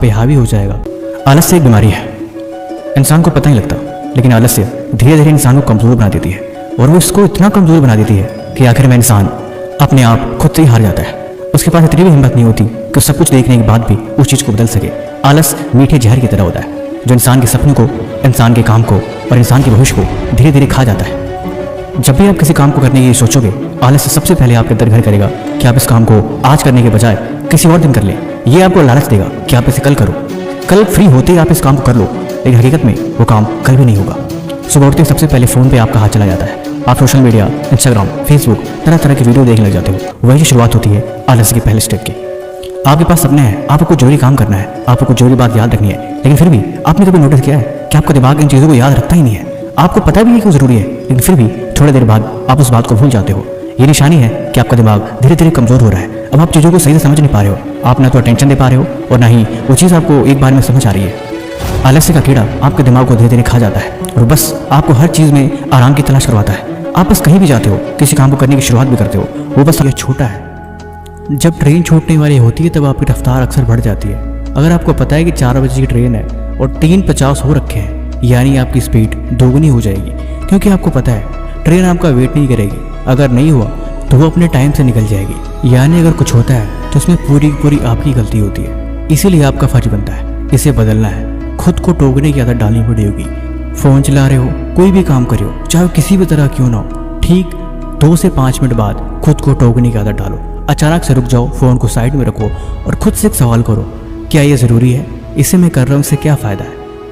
पे हावी हो जाएगा। आलस्य एक बीमारी है, इंसान को पता नहीं लगता, लेकिन आलस्य धीरे धीरे इंसान को कमज़ोर बना देती है और वो इसको इतना कमज़ोर बना देती है कि आखिर में इंसान अपने आप खुद से ही हार जाता है। उसके पास इतनी भी हिम्मत नहीं होती कि सब कुछ देखने के बाद भी उस चीज़ को बदल सके। आलस मीठे जहर की तरह होता है जो इंसान के सपनों को, इंसान के काम को और इंसान के भविष्य को धीरे धीरे खा जाता है। जब भी आप किसी काम को करने की सोचोगे, आलस्य सबसे पहले आपके अंदर घर करेगा कि आप इस काम को आज करने के बजाय किसी और दिन कर लें। ये आपको लालच देगा कि आप इसे कल करो, कल फ्री होते ही आप इस काम को कर लो, लेकिन हकीकत में वो काम कल भी नहीं होगा। सुबह उठते सबसे पहले फ़ोन पे आपका हाथ चला जाता है, आप सोशल मीडिया, इंस्टाग्राम, फेसबुक, तरह तरह की वीडियो देखने लग जाते हो। वही शुरुआत होती है आलस्य के पहले स्टेप की। आपके पास सपने हैं, आपको कुछ जरूरी काम करना है, आपको कुछ जरूरी बात याद रखनी है, लेकिन फिर भी आपने कभी नोटिस किया है कि आपका दिमाग इन चीज़ों को याद रखता ही नहीं है। आपको पता भी है क्यों ज़रूरी है, लेकिन फिर भी थोड़ी देर बाद आप उस बात को भूल जाते हो। ये निशानी है कि आपका दिमाग धीरे धीरे कमज़ोर हो रहा है। अब आप चीज़ों को सही से समझ नहीं पा रहे हो, आप ना तो अटेंशन दे पा रहे हो और ना ही वो चीज़ आपको एक बार में समझ आ रही है। आलस्य का कीड़ा आपके दिमाग को धीरे धीरे खा जाता है और बस आपको हर चीज़ में आराम की तलाश करवाता है। आप बस कहीं भी जाते हो, किसी काम को करने की शुरुआत भी करते हो, वो बस ये छोटा है। जब ट्रेन छूटने वाली होती है तब आपकी रफ्तार अक्सर बढ़ जाती है। अगर आपको पता है कि 4 बजे की ट्रेन है और 3:50 हो रखे हैं, यानी आपकी स्पीड दोगुनी हो जाएगी, क्योंकि आपको पता है ट्रेन आपका वेट नहीं करेगी। अगर नहीं हुआ तो वो अपने टाइम से निकल जाएगी, यानी अगर कुछ होता है तो उसमें पूरी पूरी आपकी गलती होती है। इसीलिए आपका फर्ज बनता है इसे बदलना है। खुद को टोकने की आदत डालनी पड़ेगी। फ़ोन चला रहे हो, कोई भी काम कर रहे हो, चाहे किसी भी तरह क्यों ना हो, ठीक 2 से 5 मिनट बाद खुद को टोकने की आदत डालो। अचानक से रुक जाओ, फ़ोन को साइड में रखो और खुद से एक सवाल करो, क्या ये ज़रूरी है? इसे मैं कर रहा हूँ, इससे क्या फ़ायदा है?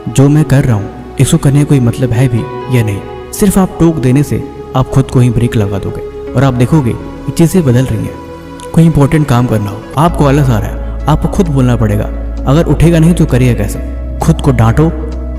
जो मैं कर रहा हूँ इसको करने का कोई मतलब है भी या नहीं? सिर्फ आप टोक देने से आप खुद को ही ब्रेक लगा दोगे और आप देखोगे ये चीज़ें बदल रही हैं। कोई इंपॉर्टेंट काम करना हो, आपको आलस आ रहा है, आपको खुद बोलना पड़ेगा। अगर उठेगा नहीं तो करिएगा कैसे? खुद को डांटो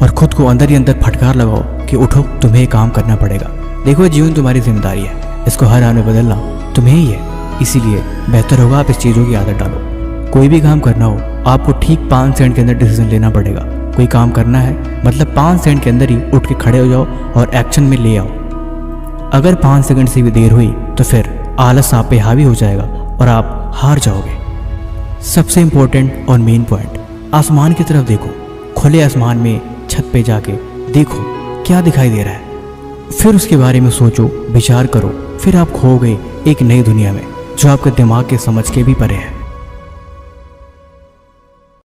और खुद को अंदर ही अंदर फटकार लगाओ कि उठो, तुम्हें काम करना पड़ेगा। देखो जीवन तुम्हारी जिम्मेदारी है, इसको हर हाल में बदलना तुम्हें ही है। इसीलिए बेहतर होगा आप इस चीज़ों की आदत डालो। कोई भी काम करना हो आपको ठीक 5 सेकंड के अंदर डिसीजन लेना पड़ेगा। कोई काम करना है मतलब 5 सेकंड के अंदर ही उठ के खड़े हो जाओ और एक्शन में ले आओ। अगर 5 सेकंड से भी देर हुई तो फिर आलस आप पे हावी हो जाएगा और आप हार जाओगे। सबसे इम्पोर्टेंट और मेन पॉइंट, आसमान की तरफ देखो। खुले आसमान में छत पे जाके देखो क्या दिखाई दे रहा है, फिर उसके बारे में सोचो, विचार करो। फिर आप खो गए एक नई दुनिया में जो आपके दिमाग के समझ के भी परे है।